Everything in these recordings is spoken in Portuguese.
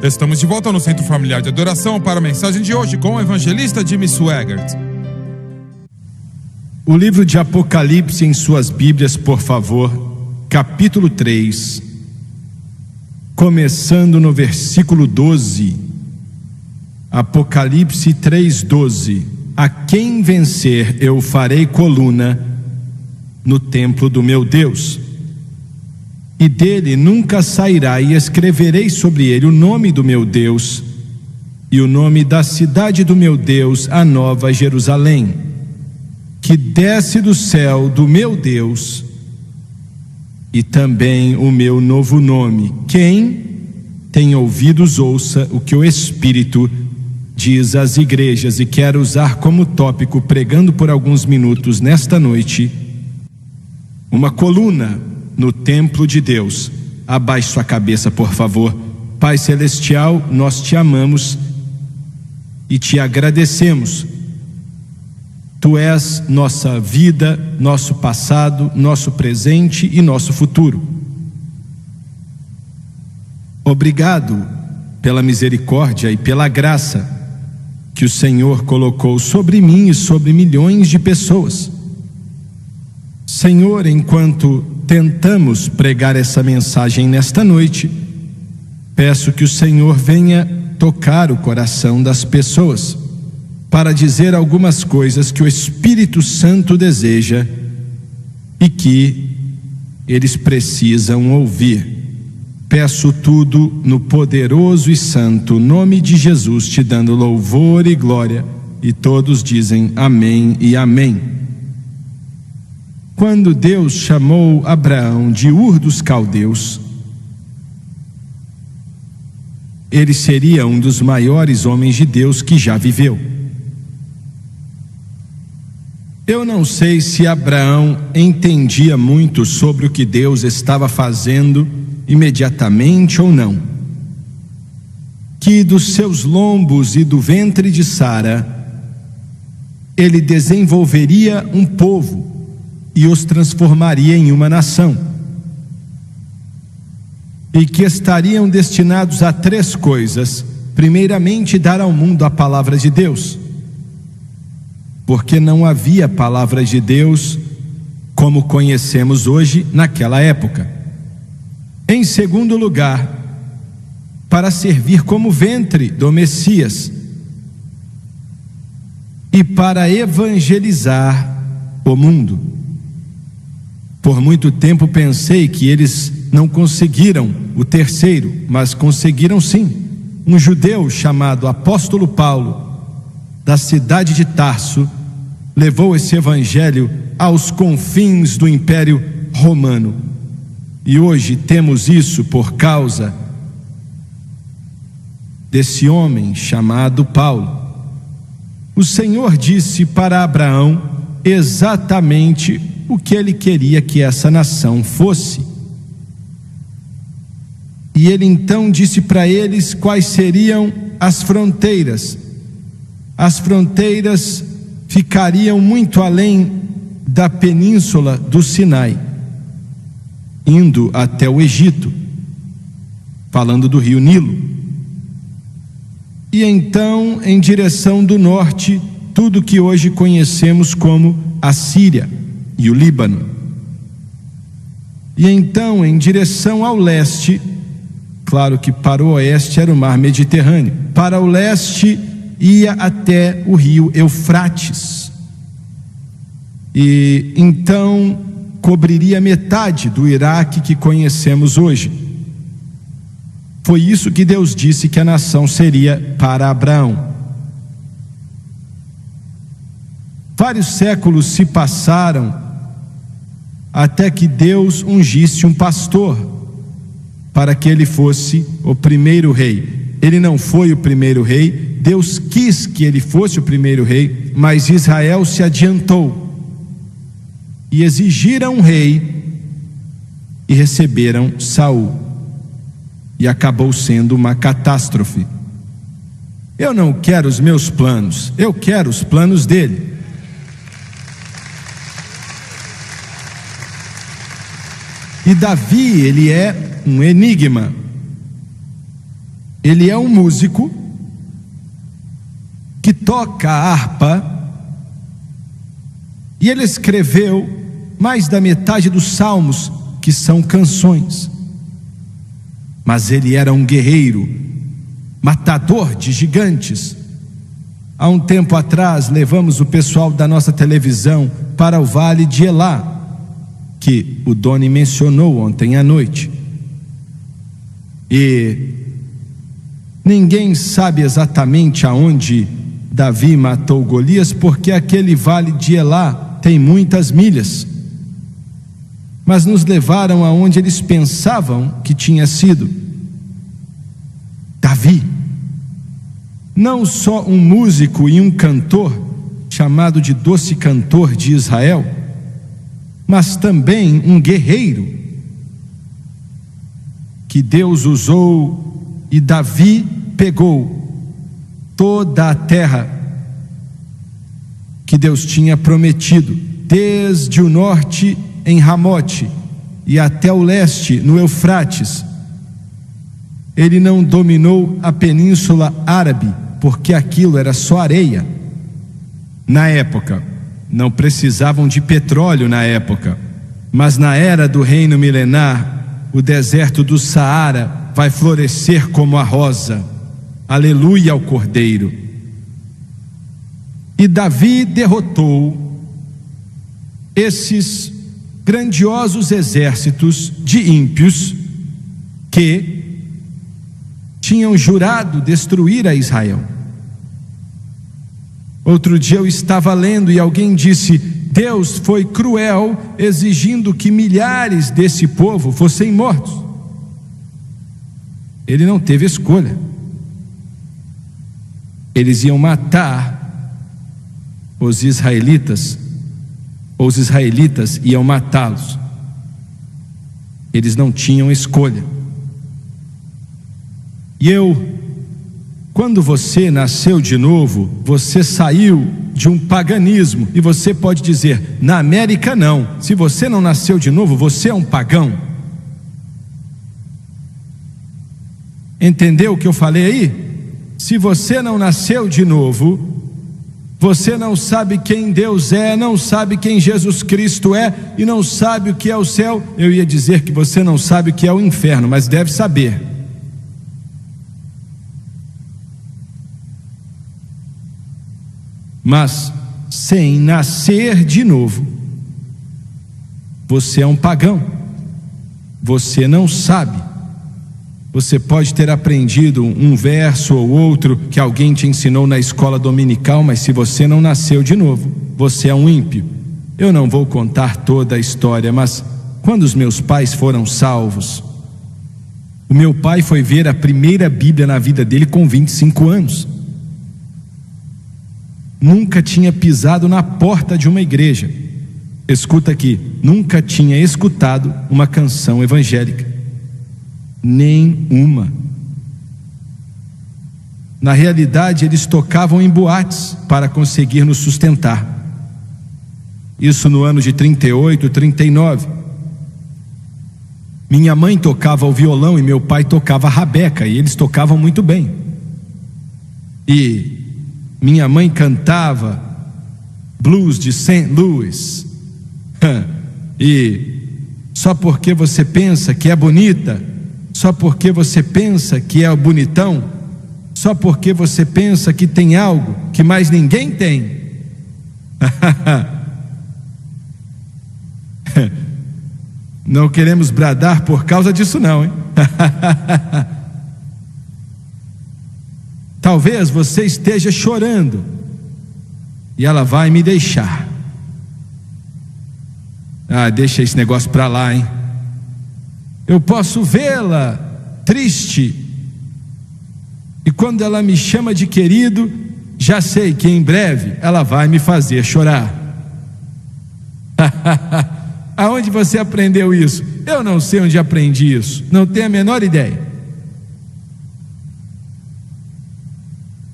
Estamos de volta no Centro Familiar de Adoração para a mensagem de hoje com o evangelista Jimmy Swaggart. O livro de Apocalipse em suas Bíblias, por favor, capítulo 3, começando no versículo 12. Apocalipse 3:12. A quem vencer eu farei coluna no templo do meu Deus, e dele nunca sairá, e escreverei sobre ele o nome do meu Deus e o nome da cidade do meu Deus, a nova Jerusalém, que desce do céu do meu Deus, e também o meu novo nome. Quem tem ouvidos ouça o que o Espírito diz às igrejas. E quero usar como tópico, pregando por alguns minutos nesta noite, uma coluna no templo de Deus. Abaixe sua cabeça, por favor. Pai Celestial, nós te amamos e te agradecemos. Tu és nossa vida, nosso passado, nosso presente e nosso futuro. Obrigado pela misericórdia e pela graça que o Senhor colocou sobre mim e sobre milhões de pessoas. Senhor, enquanto tentamos pregar essa mensagem nesta noite, peço que o Senhor venha tocar o coração das pessoas para dizer algumas coisas que o Espírito Santo deseja e que eles precisam ouvir. Peço tudo no poderoso e santo nome de Jesus, te dando louvor e glória, e todos dizem amém e amém. Quando Deus chamou Abraão de Ur dos Caldeus, ele seria um dos maiores homens de Deus que já viveu. Eu não sei se Abraão entendia muito sobre o que Deus estava fazendo imediatamente ou não. Que dos seus lombos e do ventre de Sara, ele desenvolveria um povo e os transformaria em uma nação, e que estariam destinados a 3 coisas. Primeiramente, dar ao mundo a palavra de Deus, porque não havia palavra de Deus como conhecemos hoje naquela época. Em segundo lugar, para servir como ventre do Messias e para evangelizar o mundo. Por muito tempo pensei que eles não conseguiram o terceiro, mas conseguiram sim. Um judeu chamado Apóstolo Paulo, da cidade de Tarso, levou esse evangelho aos confins do Império Romano. E hoje temos isso por causa desse homem chamado Paulo. O Senhor disse para Abraão exatamente o que ele queria que essa nação fosse. E ele então disse para eles quais seriam as fronteiras. As fronteiras ficariam muito além da península do Sinai, indo até o Egito, falando do rio Nilo. E então, em direção do norte, tudo que hoje conhecemos como a Síria e o Líbano. E então, em direção ao leste, claro que para o oeste era o mar Mediterrâneo, para o leste ia até o rio Eufrates, e então cobriria metade do Iraque que conhecemos hoje. Foi isso que Deus disse que a nação seria para Abraão. Vários séculos se passaram até que Deus ungisse um pastor para que ele fosse o primeiro rei. Ele não foi o primeiro rei, Deus quis que ele fosse o primeiro rei, mas Israel se adiantou e exigiram um rei e receberam Saul, e acabou sendo uma catástrofe. Eu não quero os meus planos, eu quero os planos dele. E Davi, ele é um enigma. Ele é um músico que toca a harpa, e ele escreveu mais da metade dos salmos, que são canções. Mas ele era um guerreiro, matador de gigantes. Há um tempo atrás, levamos o pessoal da nossa televisão para o Vale de Elá, que o Doni mencionou ontem à noite. E ninguém sabe exatamente aonde Davi matou Golias, porque aquele Vale de Elá tem muitas milhas. Mas nos levaram aonde eles pensavam que tinha sido. Davi, não só um músico e um cantor, chamado de doce cantor de Israel, mas também um guerreiro, que Deus usou, e Davi pegou toda a terra que Deus tinha prometido, desde o norte em Ramote e até o leste no Eufrates. Ele não dominou a Península Árabe, porque aquilo era só areia. Na época, não precisavam de petróleo na época, mas na era do reino milenar, o deserto do Saara vai florescer como a rosa. Aleluia ao Cordeiro. E Davi derrotou esses grandiosos exércitos de ímpios que tinham jurado destruir a Israel. Outro dia eu estava lendo e alguém disse: Deus foi cruel, exigindo que milhares desse povo fossem mortos. Ele não teve escolha. Eles iam matar os israelitas, ou os israelitas iam matá-los. Eles não tinham escolha. E quando você nasceu de novo, você saiu de um paganismo, e você pode dizer: na América não, se você não nasceu de novo, você é um pagão. Entendeu o que eu falei aí? Se você não nasceu de novo, você não sabe quem Deus é, não sabe quem Jesus Cristo é, e não sabe o que é o céu. Eu ia dizer que você não sabe o que é o inferno, mas deve saber. Mas sem nascer de novo, você é um pagão. Você não sabe. Você pode ter aprendido um verso ou outro que alguém te ensinou na escola dominical, mas se você não nasceu de novo, você é um ímpio. Eu não vou contar toda a história, mas quando os meus pais foram salvos, o meu pai foi ver a primeira Bíblia na vida dele com 25 anos. Nunca tinha pisado na porta de uma igreja. Escuta aqui, nunca tinha escutado uma canção evangélica. Nenhuma. Na realidade, eles tocavam em boates para conseguir nos sustentar. Isso no ano de 38, 39. Minha mãe tocava o violão e meu pai tocava a rabeca, e eles tocavam muito bem. E minha mãe cantava blues de St. Louis. E só porque você pensa que é bonita, só porque você pensa que é bonitão, só porque você pensa que tem algo que mais ninguém tem. Não queremos bradar por causa disso não, hein? Talvez você esteja chorando e ela vai me deixar. Deixa esse negócio pra lá, hein? Eu posso vê-la triste, e quando ela me chama de querido, já sei que em breve ela vai me fazer chorar. Aonde você aprendeu isso? Eu não sei onde aprendi isso, não tenho a menor ideia.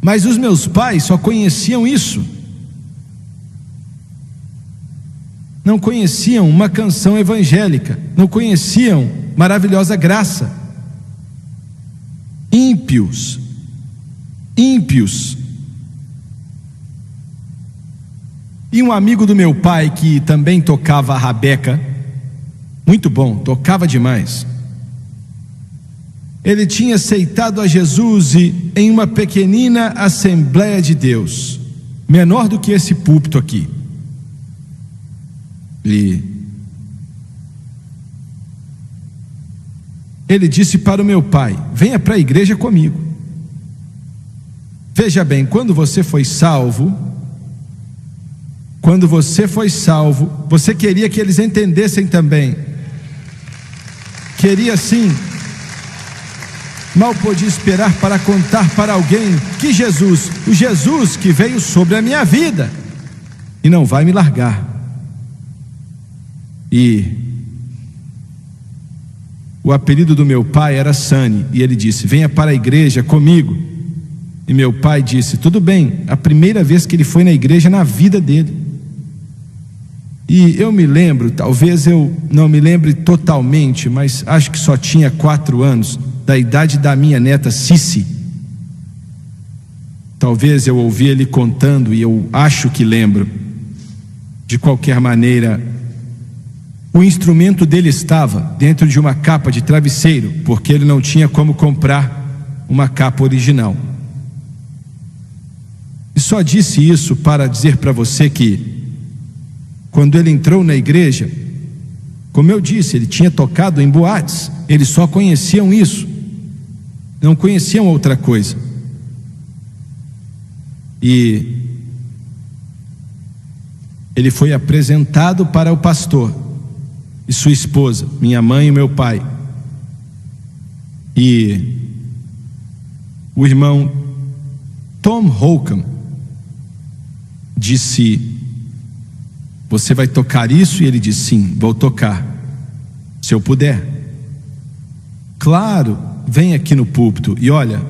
Mas os meus pais só conheciam isso. Não conheciam uma canção evangélica, não conheciam Maravilhosa Graça. Ímpios ímpios. Ímpios. E um amigo do meu pai que também tocava a rabeca, muito bom, tocava demais. Ele tinha aceitado a Jesus em uma pequenina Assembleia de Deus, menor do que esse púlpito aqui. Ele disse para o meu pai: venha para a igreja comigo. Veja bem, quando você foi salvo, você queria que eles entendessem também. Queria sim. Mal podia esperar para contar para alguém que Jesus, o Jesus que veio sobre a minha vida e não vai me largar. E o apelido do meu pai era Sani, e ele disse: venha para a igreja comigo. E meu pai disse: tudo bem. A primeira vez que ele foi na igreja na vida dele. E eu me lembro, talvez eu não me lembre totalmente, mas acho que só tinha 4 anos, da idade da minha neta Cici. Talvez eu ouvi ele contando e eu acho que lembro. De qualquer maneira, o instrumento dele estava dentro de uma capa de travesseiro, porque ele não tinha como comprar uma capa original. E só disse isso para dizer para você que, quando ele entrou na igreja, como eu disse, ele tinha tocado em boates, eles só conheciam isso, não conheciam outra coisa. E ele foi apresentado para o pastor e sua esposa, minha mãe e meu pai. E o irmão Tom Holcomb disse: você vai tocar isso? E ele disse: sim, vou tocar, se eu puder. Claro, vem aqui no púlpito. E olha,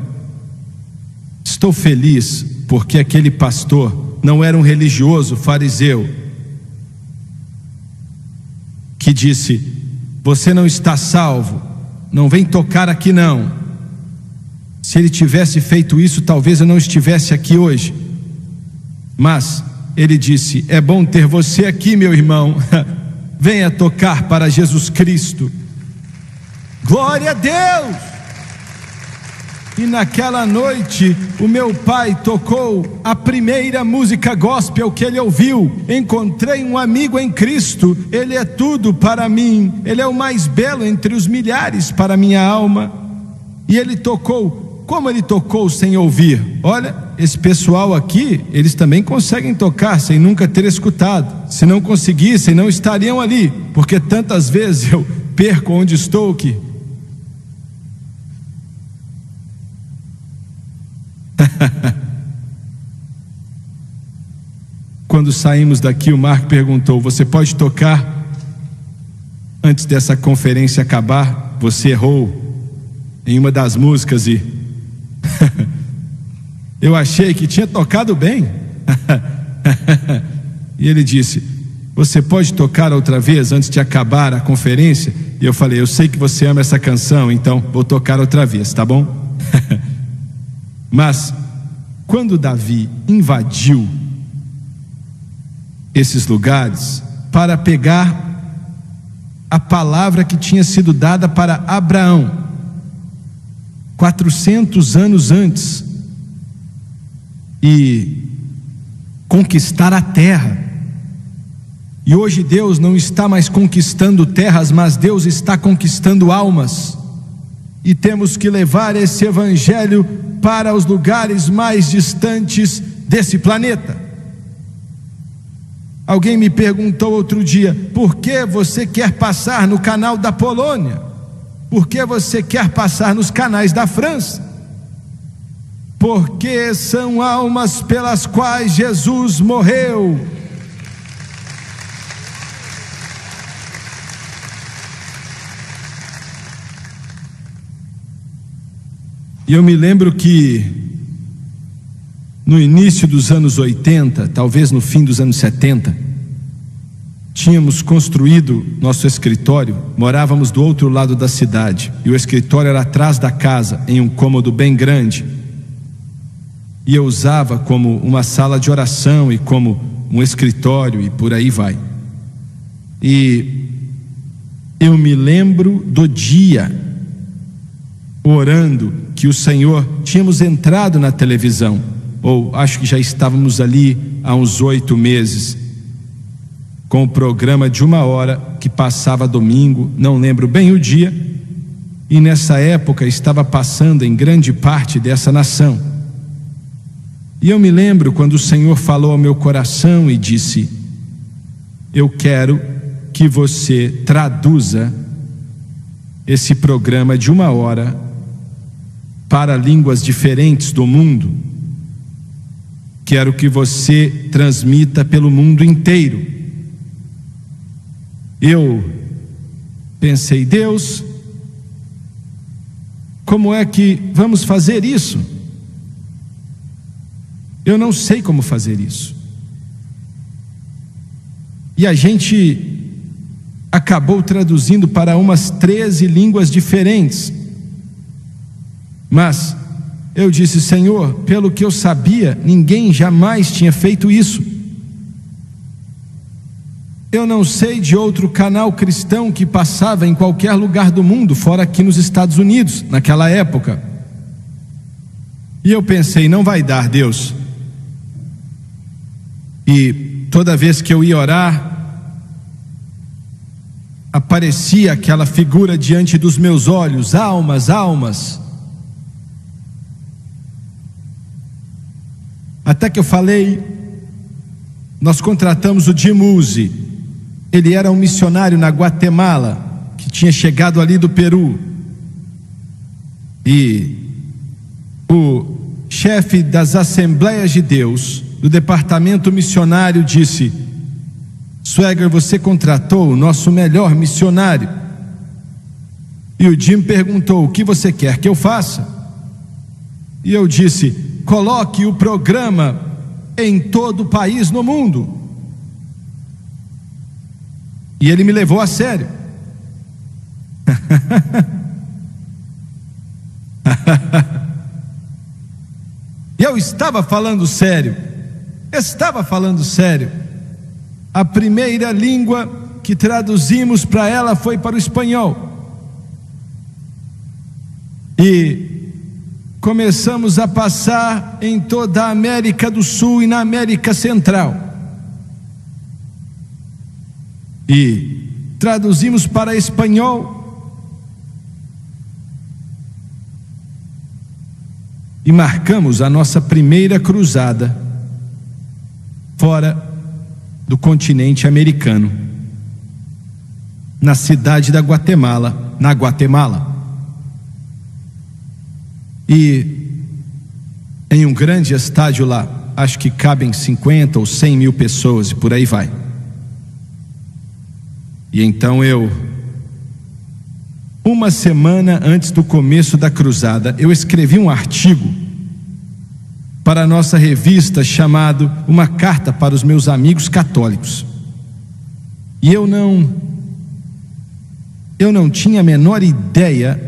estou feliz porque aquele pastor não era um religioso fariseu que disse: você não está salvo, não vem tocar aqui não. Se ele tivesse feito isso, talvez eu não estivesse aqui hoje. Mas ele disse: é bom ter você aqui, meu irmão. Venha tocar para Jesus Cristo. Glória a Deus! E naquela noite o meu pai tocou a primeira música gospel que ele ouviu. Encontrei um amigo em Cristo, ele é tudo para mim, ele é o mais belo entre os milhares para minha alma. E ele tocou, como ele tocou sem ouvir? Olha, esse pessoal aqui, eles também conseguem tocar sem nunca ter escutado. Se não conseguissem, não estariam ali, porque tantas vezes eu perco onde estou aqui. Quando saímos daqui, o Marco perguntou: você pode tocar antes dessa conferência acabar? Você errou em uma das músicas e eu achei que tinha tocado bem. E ele disse: você pode tocar outra vez antes de acabar a conferência? E eu falei: eu sei que você ama essa canção, então vou tocar outra vez, tá bom? Mas quando Davi invadiu esses lugares para pegar a palavra que tinha sido dada para Abraão 400 anos antes, e conquistar a terra. E hoje Deus não está mais conquistando terras, mas Deus está conquistando almas. E temos que levar esse evangelho para os lugares mais distantes desse planeta. Alguém me perguntou outro dia: por que você quer passar no canal da Polônia? Por que você quer passar nos canais da França? Porque são almas pelas quais Jesus morreu. E eu me lembro que no início dos anos 80, talvez no fim dos anos 70, tínhamos construído nosso escritório, morávamos do outro lado da cidade, e o escritório era atrás da casa, em um cômodo bem grande, e eu usava como uma sala de oração e como um escritório, e por aí vai. E eu me lembro do dia, orando, que o Senhor, tínhamos entrado na televisão, ou acho que já estávamos ali há uns 8 meses, com o programa de 1 hora que passava domingo, não lembro bem o dia, e nessa época estava passando em grande parte dessa nação. E eu me lembro quando o Senhor falou ao meu coração e disse: eu quero que você traduza esse programa de 1 hora para línguas diferentes do mundo. Quero que você transmita pelo mundo inteiro. Eu pensei: Deus, como é que vamos fazer isso? Eu não sei como fazer isso. E a gente acabou traduzindo para umas 13 línguas diferentes. Mas eu disse: Senhor, pelo que eu sabia, ninguém jamais tinha feito isso. Eu não sei de outro canal cristão que passava em qualquer lugar do mundo, fora aqui nos Estados Unidos, naquela época. E eu pensei: não vai dar, Deus. E toda vez que eu ia orar, aparecia aquela figura diante dos meus olhos: almas, almas. Até que eu falei, nós contratamos o Jim Uzi. Ele era um missionário na Guatemala, que tinha chegado ali do Peru. E o chefe das Assembleias de Deus, do departamento missionário, disse: Swagger, você contratou o nosso melhor missionário. E o Jim perguntou: o que você quer que eu faça? E eu disse: coloque o programa em todo o país no mundo. E ele me levou a sério. E eu estava falando sério. A primeira língua que traduzimos para ela foi para o espanhol. E começamos a passar em toda a América do Sul e na América Central. E traduzimos para espanhol. E marcamos a nossa primeira cruzada fora do continente americano, na cidade da Guatemala, na Guatemala. E em um grande estádio lá, acho que cabem 50 ou 100 mil pessoas e por aí vai. E então uma semana antes do começo da cruzada, eu escrevi um artigo para a nossa revista chamado Uma Carta para os Meus Amigos Católicos. E eu não tinha a menor ideia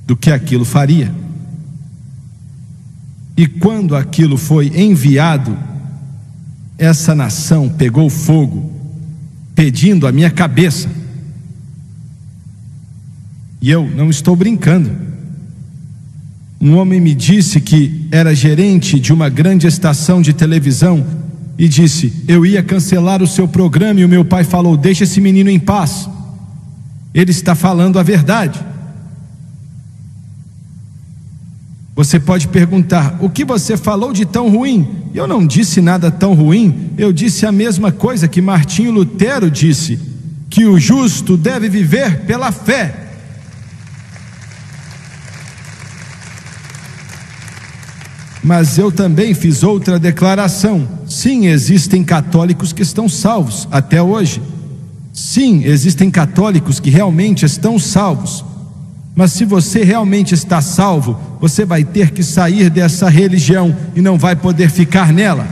do que aquilo faria. E quando aquilo foi enviado, essa nação pegou fogo, pedindo a minha cabeça. E eu não estou brincando. Um homem me disse que era gerente de uma grande estação de televisão e disse: eu ia cancelar o seu programa, e o meu pai falou: deixa esse menino em paz, ele está falando a verdade. Você pode perguntar: o que você falou de tão ruim? Eu não disse nada tão ruim. Eu disse a mesma coisa que Martinho Lutero disse, que o justo deve viver pela fé. Mas eu também fiz outra declaração: sim, existem católicos que estão salvos até hoje. Sim, existem católicos que realmente estão salvos. Mas se você realmente está salvo, você vai ter que sair dessa religião e não vai poder ficar nela.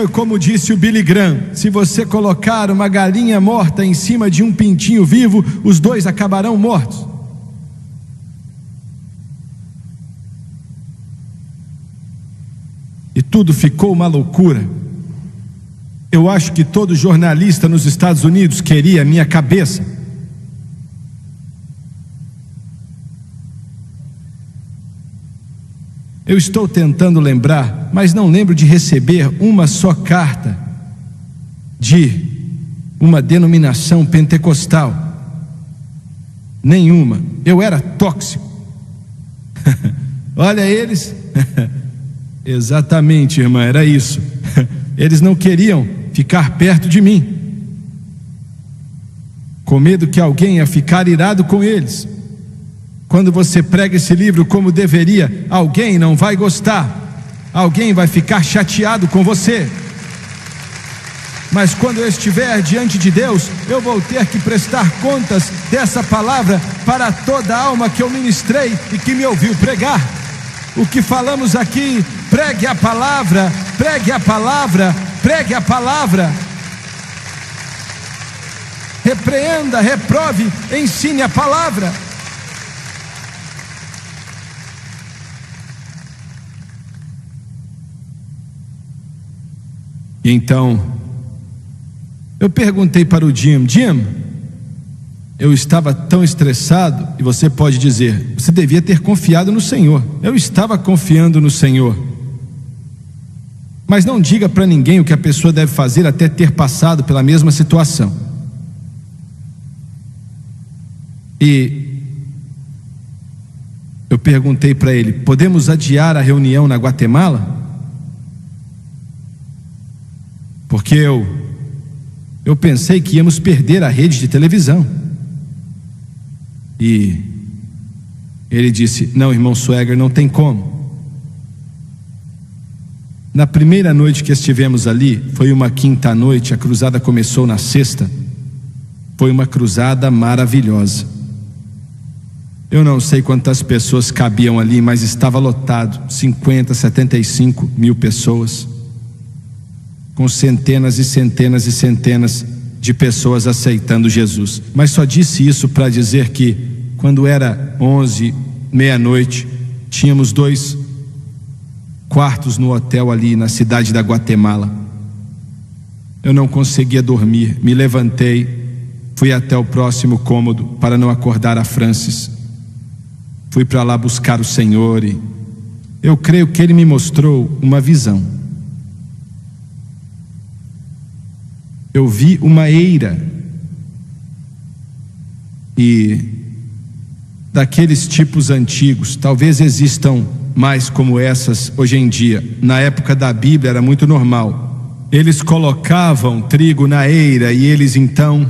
Foi como disse o Billy Graham: se você colocar uma galinha morta em cima de um pintinho vivo, os dois acabarão mortos. E tudo ficou uma loucura. Eu acho que todo jornalista nos Estados Unidos queria a minha cabeça. Eu estou tentando lembrar, mas não lembro de receber uma só carta de uma denominação pentecostal. Nenhuma. Eu era tóxico. Olha eles. Exatamente, irmã, era isso. Eles não queriam ficar perto de mim, com medo que alguém ia ficar irado com eles. Quando você prega esse livro como deveria, alguém não vai gostar, alguém vai ficar chateado com você. Mas quando eu estiver diante de Deus, eu vou ter que prestar contas dessa palavra para toda a alma que eu ministrei e que me ouviu pregar. O que falamos aqui, pregue a palavra, pregue a palavra, pregue a palavra. Repreenda, reprove, ensine a palavra. E então, eu perguntei para o Jim: eu estava tão estressado. E você pode dizer: você devia ter confiado no Senhor. Eu estava confiando no Senhor. Mas não diga para ninguém o que a pessoa deve fazer até ter passado pela mesma situação. E eu perguntei para ele: podemos adiar a reunião na Guatemala? Porque eu pensei que íamos perder a rede de televisão. E ele disse: não, irmão Swagger, não tem como. Na primeira noite que estivemos ali, foi uma quinta-noite, a cruzada começou na sexta. Foi uma cruzada maravilhosa. Eu não sei quantas pessoas cabiam ali, mas estava lotado, 50, 75 mil pessoas, com centenas e centenas e centenas de pessoas aceitando Jesus. Mas só disse isso para dizer que quando era 11, meia-noite, tínhamos 2 quartos no hotel ali na cidade da Guatemala. Eu não conseguia dormir, me levantei, fui até o próximo cômodo para não acordar a Francis. Fui para lá buscar o Senhor e eu creio que Ele me mostrou uma visão. Eu vi uma eira, e daqueles tipos antigos, talvez existam mais como essas hoje em dia. Na época da Bíblia era muito normal. Eles colocavam trigo na eira e eles então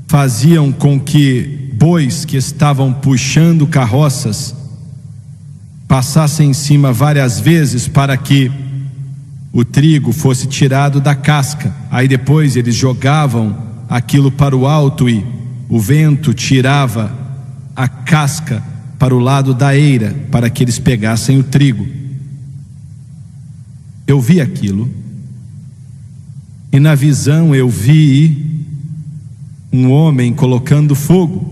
faziam com que bois que estavam puxando carroças passassem em cima várias vezes para que o trigo fosse tirado da casca. Aí depois eles jogavam aquilo para o alto e o vento tirava a casca para o lado da eira, para que eles pegassem o trigo. Eu vi aquilo, e na visão eu vi um homem colocando fogo.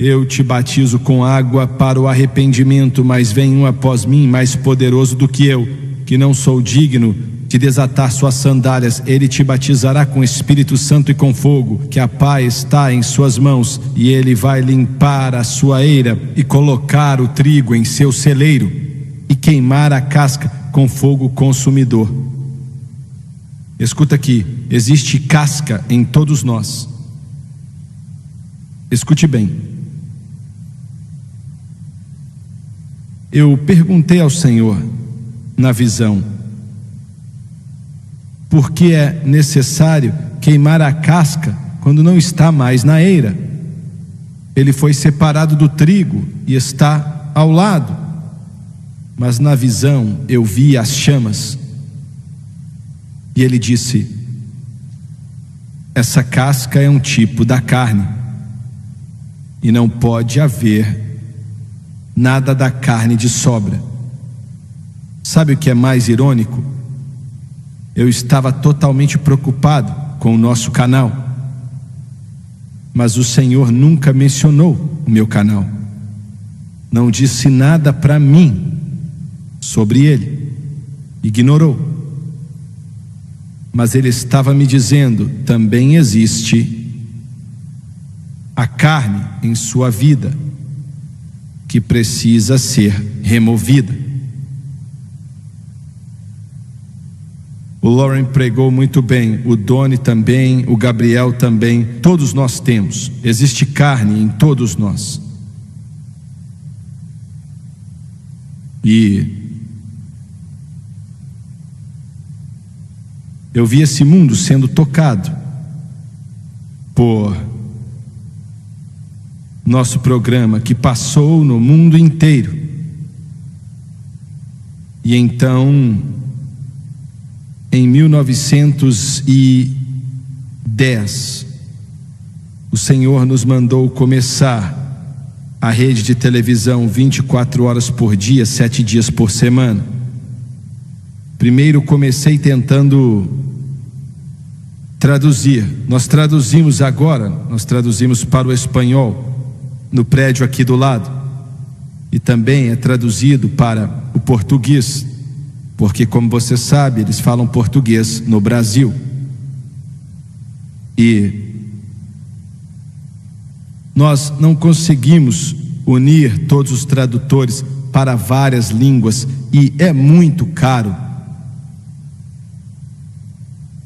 Eu te batizo com água para o arrependimento, mas vem um após mim mais poderoso do que eu, que não sou digno de desatar suas sandálias. Ele te batizará com o Espírito Santo e com fogo, que a pá está em suas mãos, e ele vai limpar a sua eira e colocar o trigo em seu celeiro e queimar a casca com fogo consumidor. Escuta aqui, existe casca em todos nós. Escute bem. Eu perguntei ao Senhor na visão: por que é necessário queimar a casca quando não está mais na eira? Ele foi separado do trigo e está ao lado. Mas na visão eu vi as chamas. E ele disse: essa casca é um tipo da carne, e não pode haver nada da carne de sobra. Sabe o que é mais irônico? Eu estava totalmente preocupado com o nosso canal, mas o Senhor nunca mencionou o meu canal, não disse nada para mim sobre ele, ignorou. Mas Ele estava me dizendo: também existe a carne em sua vida que precisa ser removida. O Lauren pregou muito bem, o Doni também, o Gabriel também. Todos nós temos, existe carne em todos nós. E eu vi esse mundo sendo tocado por nosso programa que passou no mundo inteiro. E então, em 1910, o Senhor nos mandou começar a rede de televisão 24 horas por dia, 7 dias por semana. Primeiro comecei tentando traduzir. Nós traduzimos para o espanhol no prédio aqui do lado, e também é traduzido para o português, porque, como você sabe, eles falam português no Brasil. E nós não conseguimos unir todos os tradutores para várias línguas, e é muito caro.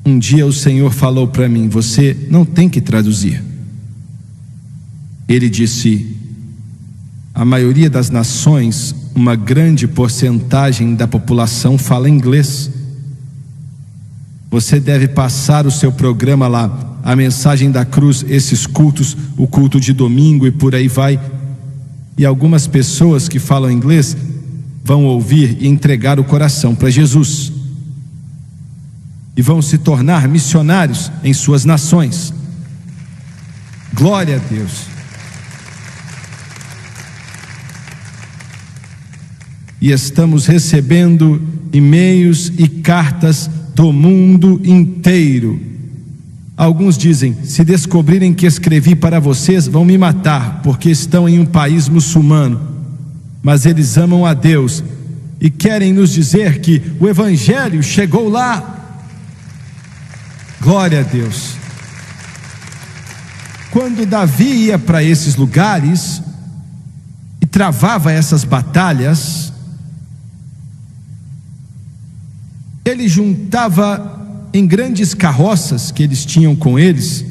Um dia o Senhor falou para mim: você não tem que traduzir. Ele disse: a maioria das nações, uma grande porcentagem da população fala inglês. Você deve passar o seu programa lá, a mensagem da cruz, esses cultos, o culto de domingo e por aí vai. E algumas pessoas que falam inglês vão ouvir e entregar o coração para Jesus, e vão se tornar missionários em suas nações. Glória a Deus. E estamos recebendo e-mails e cartas do mundo inteiro. Alguns dizem: se descobrirem que escrevi para vocês, vão me matar, porque estão em um país muçulmano. Mas eles amam a Deus e querem nos dizer que o Evangelho chegou lá. Glória a Deus. Quando Davi ia para esses lugares e travava essas batalhas, ele juntava em grandes carroças que eles tinham com eles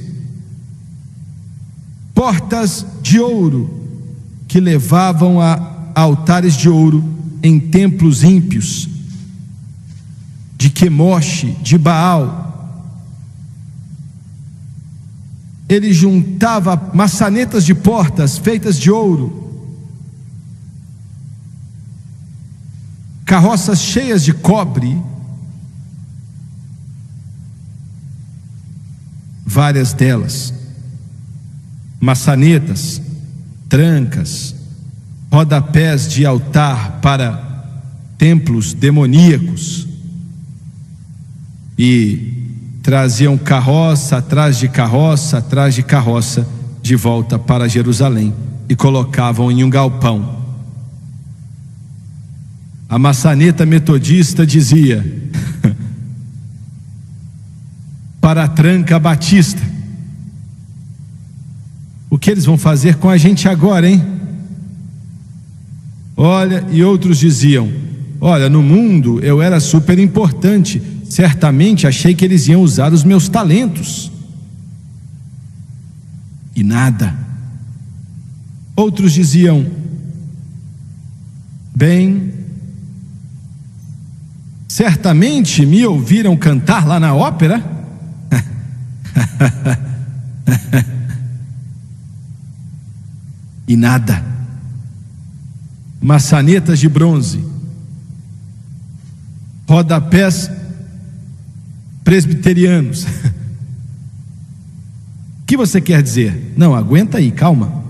portas de ouro que levavam a altares de ouro em templos ímpios de Quemosh, de Baal. Ele juntava maçanetas de portas feitas de ouro, carroças cheias de cobre, várias delas, maçanetas, trancas, rodapés de altar para templos demoníacos, e traziam carroça atrás de carroça atrás de carroça de volta para Jerusalém e colocavam em um galpão. A maçaneta metodista dizia para a tranca batista: o que eles vão fazer com a gente agora, hein? Olha, e outros diziam: olha, no mundo eu era super importante, certamente achei que eles iam usar os meus talentos. E nada. Outros diziam: bem, certamente me ouviram cantar lá na ópera. E nada. Maçanetas de bronze, rodapés presbiterianos. O que você quer dizer? Não, aguenta aí, calma.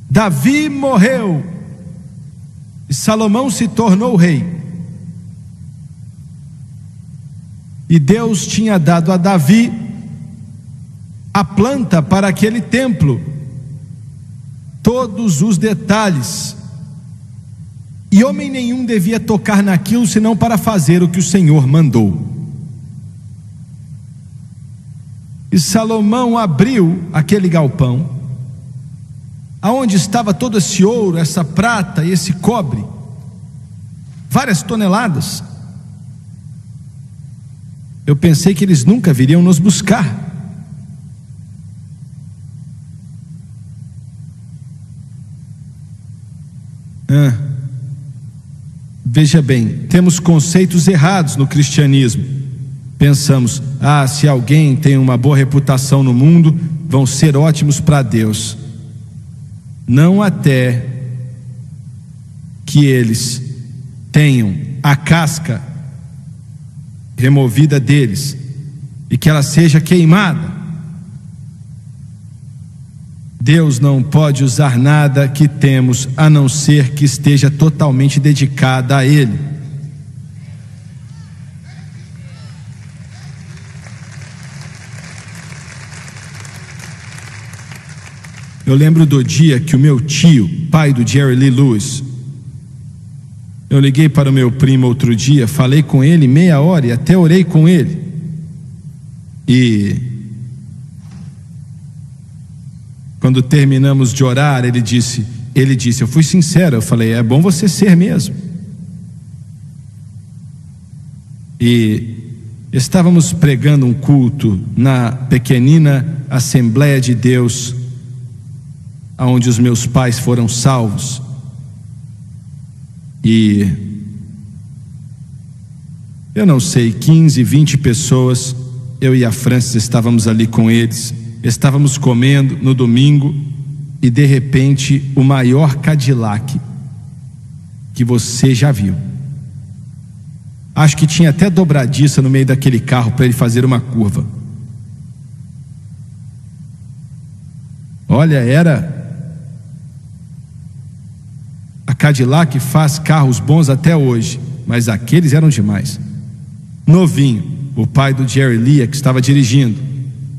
Davi morreu E Salomão se tornou rei. E Deus tinha dado a Davi a planta para aquele templo, todos os detalhes. E homem nenhum devia tocar naquilo senão para fazer o que o Senhor mandou. E Salomão abriu aquele galpão, aonde estava todo esse ouro, essa prata e esse cobre, várias toneladas. Eu pensei que eles nunca viriam nos buscar. Veja bem, temos conceitos errados no cristianismo. Pensamos, se alguém tem uma boa reputação no mundo, vão ser ótimos para Deus. Não até que eles tenham a casca removida deles e que ela seja queimada. Deus não pode usar nada que temos a não ser que esteja totalmente dedicada a Ele. Eu lembro do dia que o meu tio, pai do Jerry Lee Lewis, eu liguei para o meu primo outro dia, falei com ele meia hora e até orei com ele. E quando terminamos de orar, ele disse, eu fui sincero, eu falei, é bom você ser mesmo. E estávamos pregando um culto na pequenina Assembleia de Deus, aonde os meus pais foram salvos. E eu não sei, 15, 20 pessoas, eu e a Francis estávamos ali com eles, estávamos comendo no domingo, e de repente o maior Cadillac que você já viu. Acho que tinha até dobradiça no meio daquele carro para ele fazer uma curva. Olha, a Cadillac faz carros bons até hoje, mas aqueles eram demais. Novinho, o pai do Jerry Lee que estava dirigindo,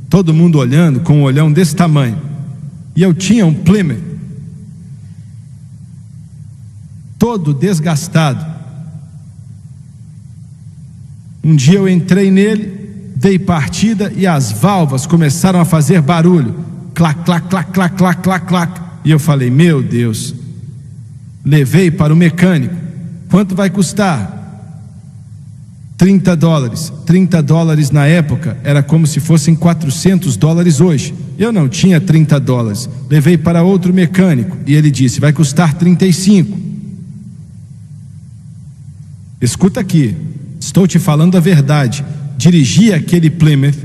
todo mundo olhando com um olhão desse tamanho. E eu tinha um Plymouth, todo desgastado. Um dia eu entrei nele, dei partida e as válvulas começaram a fazer barulho, clac, clac, clac, clac, clac, clac, clac. E eu falei, meu Deus. Levei para o mecânico. Quanto vai custar? $30. $30 na época era como se fossem $400 hoje. Eu não tinha $30. Levei para outro mecânico e ele disse, vai custar 35. Escuta aqui, estou te falando a verdade. Dirigi aquele Plymouth,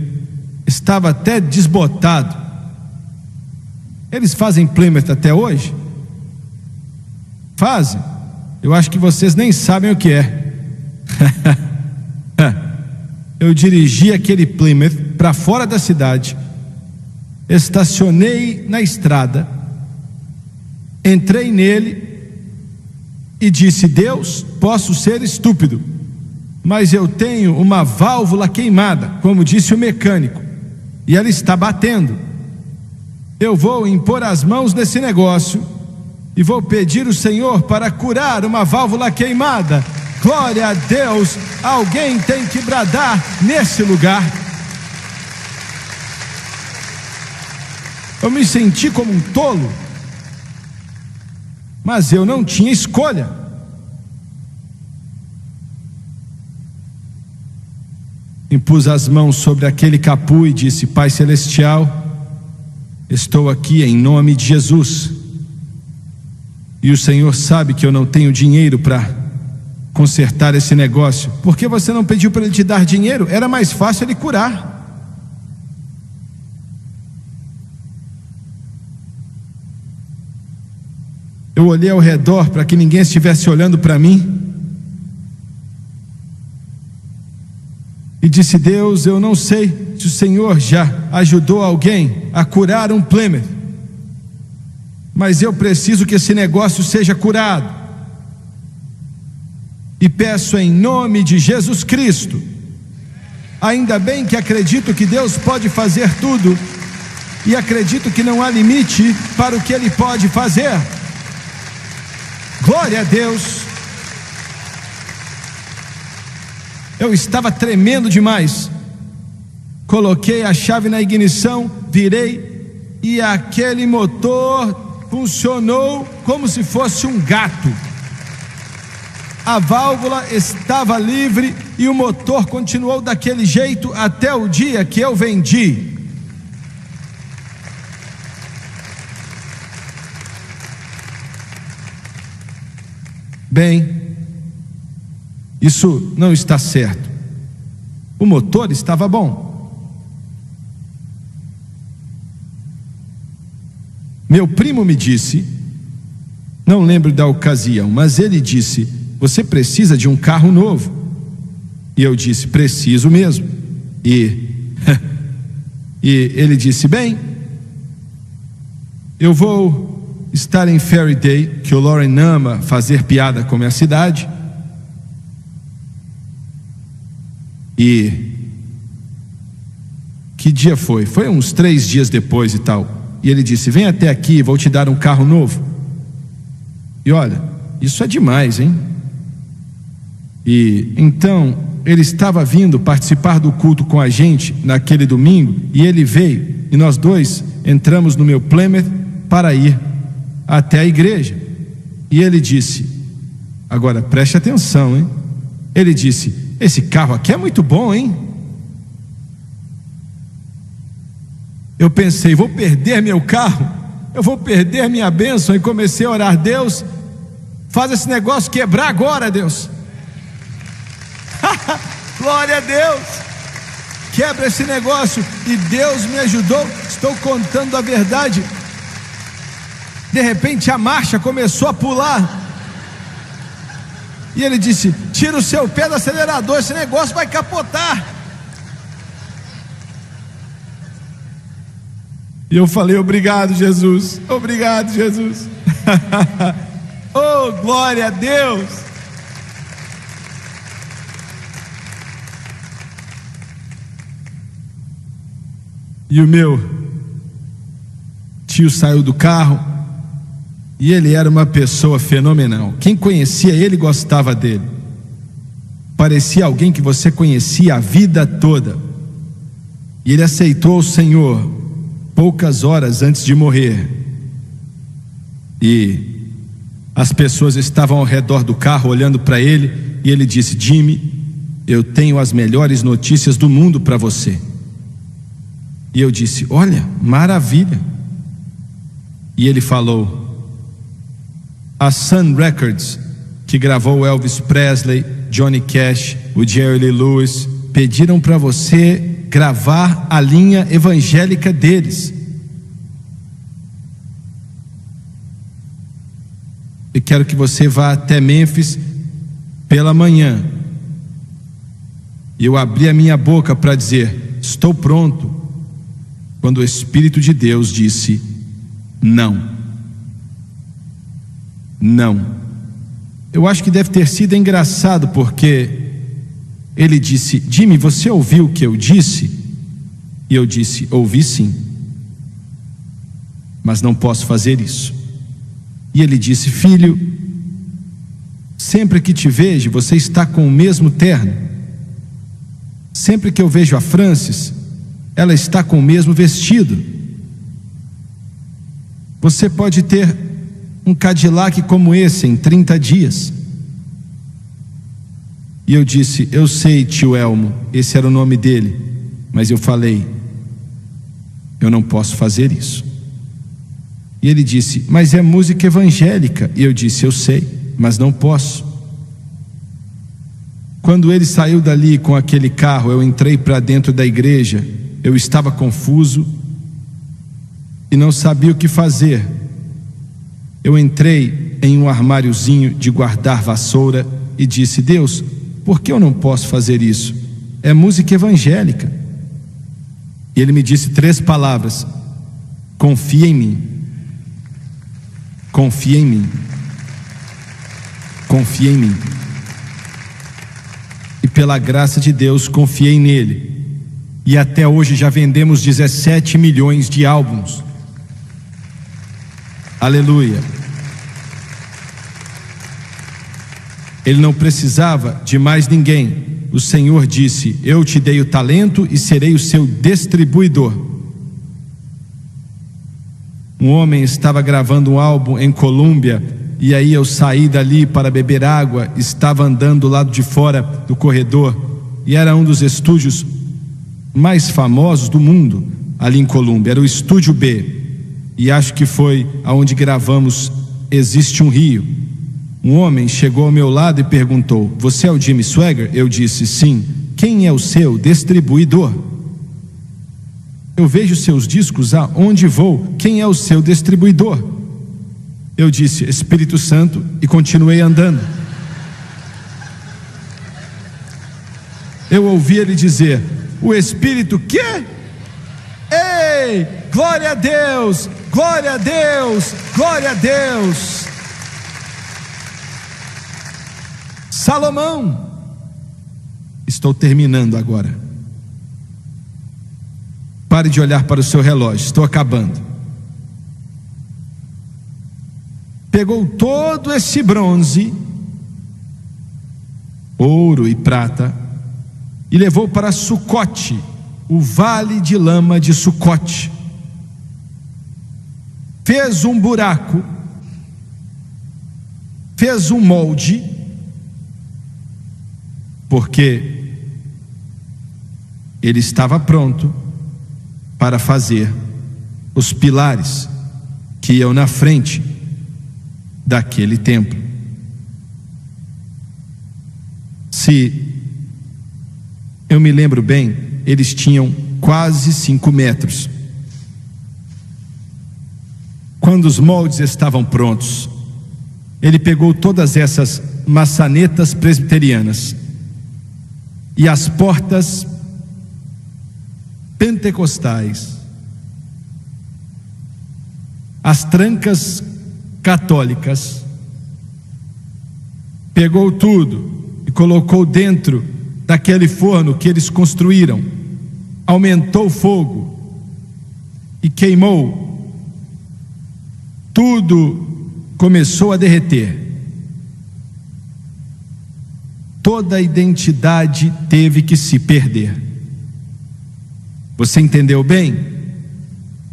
estava até desbotado. Eles fazem Plymouth até hoje? Fazem? Eu acho que vocês nem sabem o que é. Eu dirigi aquele Plymouth para fora da cidade, estacionei na estrada, entrei nele e disse, Deus, posso ser estúpido, mas eu tenho uma válvula queimada, como disse o mecânico, e ela está batendo. Eu vou impor as mãos nesse negócio e vou pedir o Senhor para curar uma válvula queimada. Glória a Deus, alguém tem que bradar nesse lugar. Eu me senti como um tolo, mas eu não tinha escolha. Impus as mãos sobre aquele capô e disse, Pai Celestial, estou aqui em nome de Jesus. E o Senhor sabe que eu não tenho dinheiro para consertar esse negócio. Por que você não pediu para ele te dar dinheiro? Era mais fácil ele curar. Eu olhei ao redor para que ninguém estivesse olhando para mim e disse, Deus, eu não sei se o Senhor já ajudou alguém a curar um Plymouth, mas eu preciso que esse negócio seja curado. e peço em nome de Jesus Cristo. Ainda bem que acredito que Deus pode fazer tudo, e acredito que não há limite para o que Ele pode fazer. Glória a Deus. Eu estava tremendo demais. Coloquei a chave na ignição, virei, e aquele motor funcionou como se fosse um gato. A válvula estava livre e o motor continuou daquele jeito até o dia que eu vendi. Bem, isso não está certo. O motor estava bom. Meu primo me disse, não lembro da ocasião, mas ele disse: você precisa de um carro novo. E eu disse: preciso mesmo. E ele disse: bem, eu vou estar em Faraday, que o Lauren ama fazer piada com a minha cidade. E que dia foi? Foi uns 3 dias depois e tal. E ele disse: vem até aqui, vou te dar um carro novo. E olha, isso é demais, hein? E então ele estava vindo participar do culto com a gente naquele domingo, e ele veio, e nós dois entramos no meu Plymouth para ir até a igreja. E ele disse, agora preste atenção, hein? Ele disse: esse carro aqui é muito bom, hein? Eu pensei: vou perder meu carro, eu vou perder minha bênção. E comecei a orar: Deus, faz esse negócio quebrar agora, Deus. Glória a Deus, quebra esse negócio. E Deus me ajudou. Estou contando a verdade. De repente a marcha começou a pular, e ele disse: tira o seu pé do acelerador, esse negócio vai capotar. E eu falei: obrigado, Jesus, obrigado, Jesus. Oh, glória a Deus. E o meu tio saiu do carro, e ele era uma pessoa fenomenal. Quem conhecia ele gostava dele. Parecia alguém que você conhecia a vida toda. E ele aceitou o Senhor poucas horas antes de morrer. E as pessoas estavam ao redor do carro olhando para ele, e ele disse: Jimmy, eu tenho as melhores notícias do mundo para você. E eu disse: olha, maravilha. E ele falou: a Sun Records, que gravou o Elvis Presley, Johnny Cash, o Jerry Lee Lewis, pediram para você gravar a linha evangélica deles. Eu quero que você vá até Memphis pela manhã. E eu abri a minha boca para dizer: estou pronto, quando o Espírito de Deus disse: não. Não. Eu acho que deve ter sido engraçado, porque ele disse: Jimmy, você ouviu o que eu disse? E eu disse: ouvi sim, mas não posso fazer isso. E ele disse: filho, sempre que te vejo, você está com o mesmo terno. Sempre que eu vejo a Francis, ela está com o mesmo vestido. Você pode ter um Cadillac como esse em 30 dias. E eu disse: eu sei, tio Elmo, esse era o nome dele, mas eu falei: eu não posso fazer isso. E ele disse: mas é música evangélica. E eu disse: eu sei, mas não posso. Quando ele saiu dali com aquele carro, eu entrei para dentro da igreja. Eu estava confuso e não sabia o que fazer. Eu entrei em um armáriozinho de guardar vassoura e disse: Deus, por que eu não posso fazer isso? É música evangélica. E ele me disse 3 palavras: confia em mim. Confia em mim. Confia em mim. e pela graça de Deus confiei nele. E até hoje já vendemos 17 milhões de álbuns. Aleluia. Ele não precisava de mais ninguém. O Senhor disse: eu te dei o talento e serei o seu distribuidor. Um homem estava gravando um álbum em Colômbia, e aí eu saí dali para beber água. Estava andando do lado de fora do corredor, e era um dos estúdios mais famosos do mundo ali em Colômbia. Era o Estúdio B, e acho que foi aonde gravamos Existe um Rio. Um homem chegou ao meu lado e perguntou: você é o Jimmy Swaggart? Eu disse: sim. Quem é o seu distribuidor? Eu vejo seus discos aonde vou. Quem é o seu distribuidor? Eu disse: Espírito Santo, e continuei andando. Eu ouvi ele dizer: o Espírito quê? Ei, glória a Deus, glória a Deus, glória a Deus. Salomão, estou terminando agora. Pare de olhar para o seu relógio, estou acabando. Pegou todo esse bronze, ouro e prata, e levou para Sucote, o vale de lama de Sucote. Fez um buraco, fez um molde, porque ele estava pronto para fazer os pilares que iam na frente daquele templo. Se eu me lembro bem, eles tinham quase 5 metros. Quando os moldes estavam prontos, ele pegou todas essas maçanetas presbiterianas e as portas pentecostais, as trancas católicas, pegou tudo e colocou dentro daquele forno que eles construíram, aumentou o fogo e queimou. Tudo começou a derreter. Toda a identidade teve que se perder. Você entendeu bem?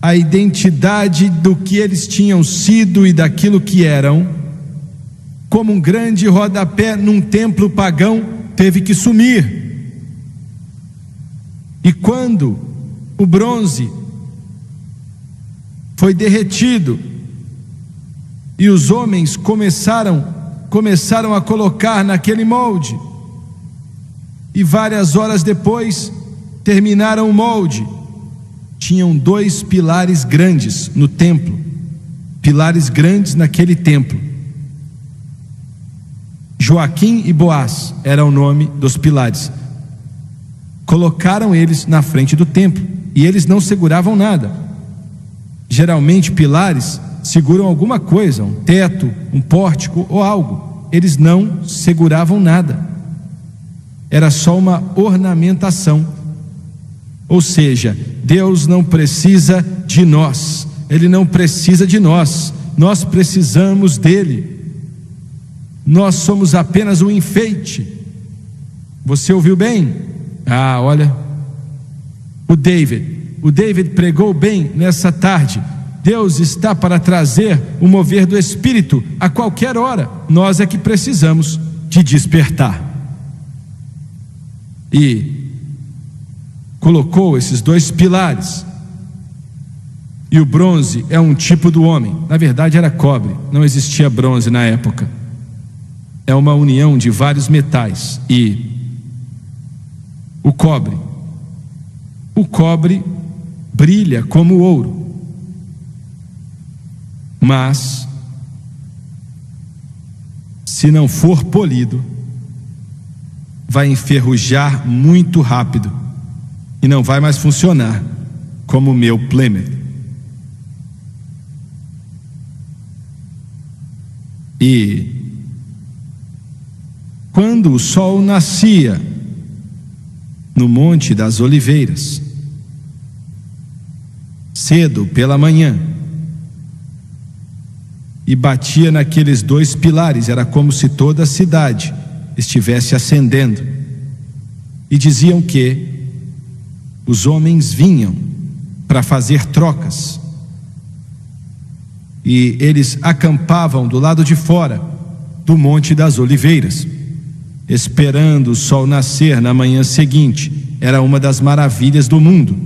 A identidade do que eles tinham sido e daquilo que eram, como um grande rodapé num templo pagão, teve que sumir. E quando o bronze foi derretido e os homens começaram a colocar naquele molde, e várias horas depois terminaram o molde, tinham 2 pilares grandes no templo, pilares grandes naquele templo. Joaquim e Boaz era o nome dos pilares. Colocaram eles na frente do templo e eles não seguravam nada. Geralmente pilares seguram alguma coisa, um teto, um pórtico ou algo. Eles não seguravam nada. Era só uma ornamentação. Ou seja, Deus não precisa de nós. Ele não precisa de nós. Nós precisamos dele. Nós somos apenas um enfeite. Você ouviu bem? Olha, o David pregou bem nessa tarde. Deus está para trazer o mover do Espírito a qualquer hora. Nós é que precisamos de despertar. E colocou esses 2 pilares. E o bronze é um tipo do homem. Na verdade era cobre, não existia bronze na época. É uma união de vários metais. E o cobre brilha como o ouro. Mas se não for polido, vai enferrujar muito rápido e não vai mais funcionar como o meu Plymouth. E quando o sol nascia no Monte das Oliveiras. Cedo pela manhã, e batia naqueles 2 pilares, era como se toda a cidade estivesse acendendo, e diziam que os homens vinham para fazer trocas, e eles acampavam do lado de fora do Monte das Oliveiras, esperando o sol nascer na manhã seguinte. Era uma das maravilhas do mundo,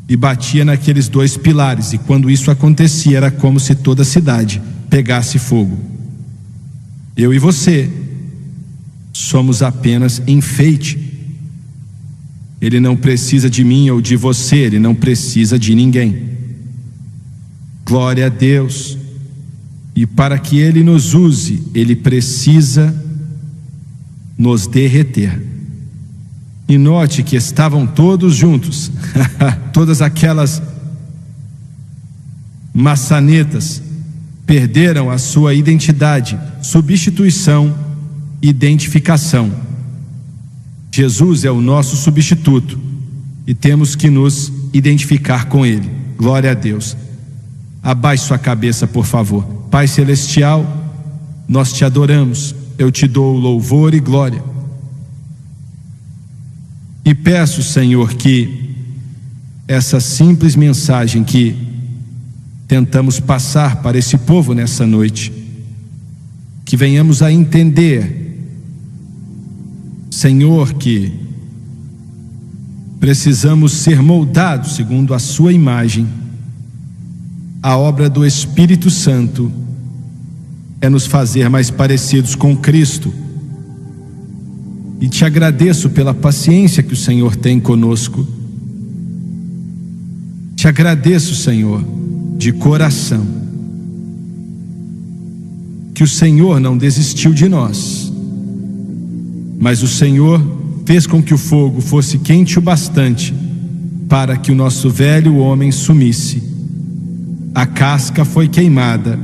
e batia naqueles 2 pilares, e quando isso acontecia era como se toda a cidade pegasse fogo. Eu e você somos apenas enfeite. Ele não precisa de mim ou de você, ele não precisa de ninguém. Glória a Deus. E para que ele nos use, ele precisa nos derreter. E note que estavam todos juntos. Todas aquelas maçanetas perderam a sua identidade, substituição, identificação. Jesus é o nosso substituto e temos que nos identificar com ele. Glória a Deus. Abaixe sua cabeça, por favor. Pai Celestial, nós te adoramos, eu te dou louvor e glória. E peço, Senhor, que essa simples mensagem que tentamos passar para esse povo nessa noite, que venhamos a entender, Senhor, que precisamos ser moldados segundo a sua imagem. A obra do Espírito Santo é nos fazer mais parecidos com Cristo. E te agradeço pela paciência que o Senhor tem conosco. Te agradeço, Senhor, de coração, que o Senhor não desistiu de nós, mas o Senhor fez com que o fogo fosse quente o bastante para que o nosso velho homem sumisse. A casca foi queimada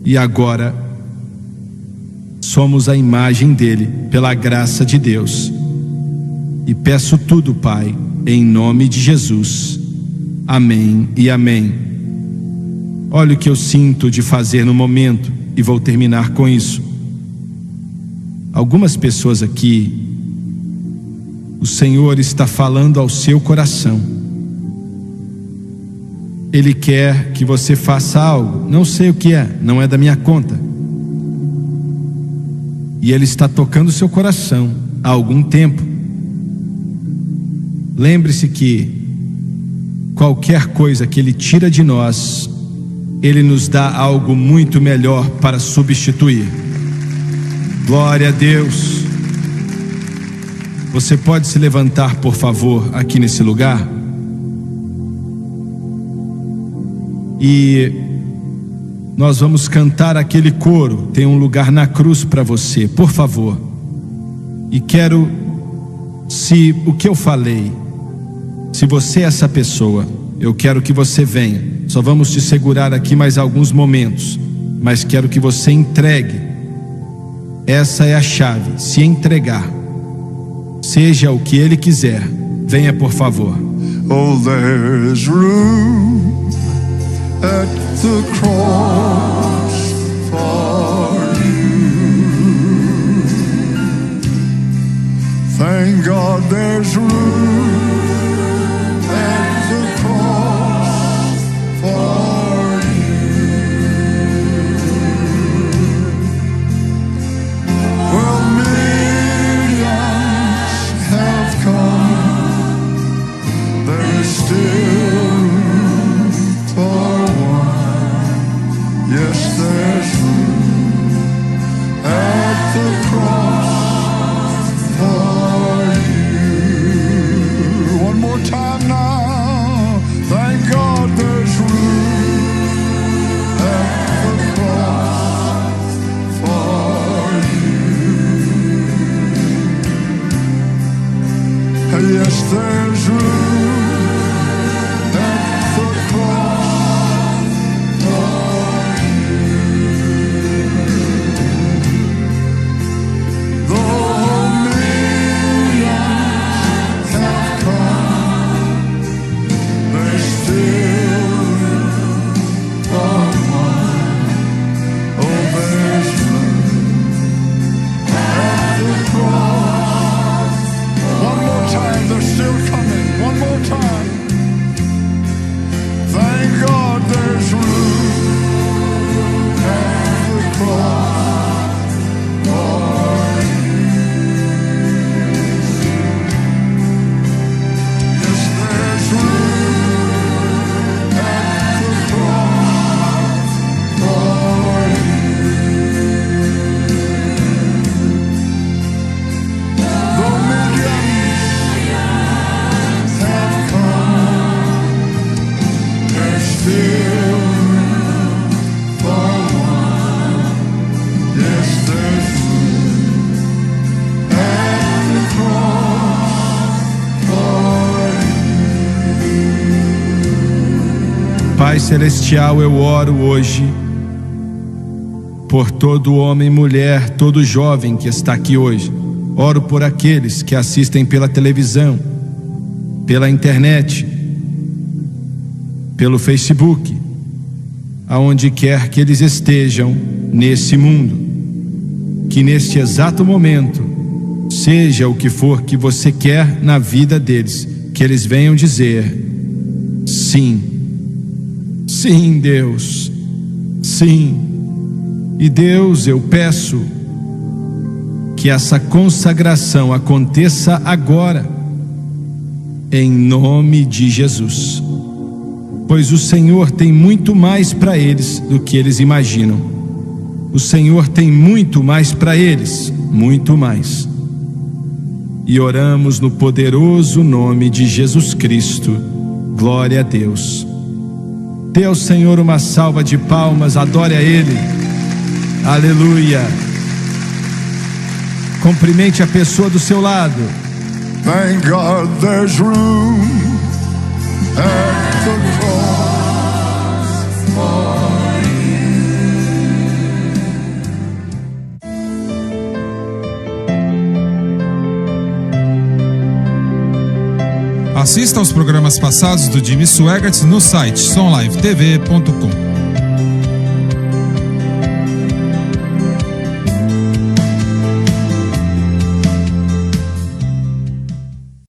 e agora somos a imagem dele, pela graça de Deus. E peço tudo, Pai, em nome de Jesus. Amém e amém. Olha o que eu sinto de fazer no momento, e vou terminar com isso. Algumas pessoas aqui, o Senhor está falando ao seu coração. Ele quer que você faça algo, não sei o que é, não é da minha conta. E Ele está tocando o seu coração há algum tempo. Lembre-se que qualquer coisa que Ele tira de nós, Ele nos dá algo muito melhor para substituir. Glória a Deus. Você pode se levantar, por favor, aqui nesse lugar? E nós vamos cantar aquele coro. Tem um lugar na cruz para você, por favor. E quero, se o que eu falei, se você é essa pessoa, eu quero que você venha. Só vamos te segurar aqui mais alguns momentos, mas quero que você entregue. Essa é a chave, se entregar. Seja o que Ele quiser. Venha, por favor. Oh, there's room at the cross for you. Thank God there's room at the cross for you. Well, millions have come, there's still room for one. Yes, there's room at the cross for you. One more time now. Thank God there's room at the cross for you. Yes, there's room Pai Celestial, eu oro hoje por todo homem e mulher, todo jovem que está aqui hoje. Oro por aqueles que assistem pela televisão, pela internet, pelo Facebook, aonde quer que eles estejam nesse mundo. Que neste exato momento, seja o que for que você quer na vida deles, que eles venham dizer: sim, sim, Deus, sim. E Deus, eu peço que essa consagração aconteça agora, em nome de Jesus, pois o Senhor tem muito mais para eles do que eles imaginam. O Senhor tem muito mais para eles, muito mais. E oramos no poderoso nome de Jesus Cristo. Glória a Deus. Dê ao Senhor uma salva de palmas, adore a Ele. Aleluia. Cumprimente a pessoa do seu lado. Thank God there's room at the cross for Assista aos programas passados do Jimmy Swaggart no site sonlivetv.com.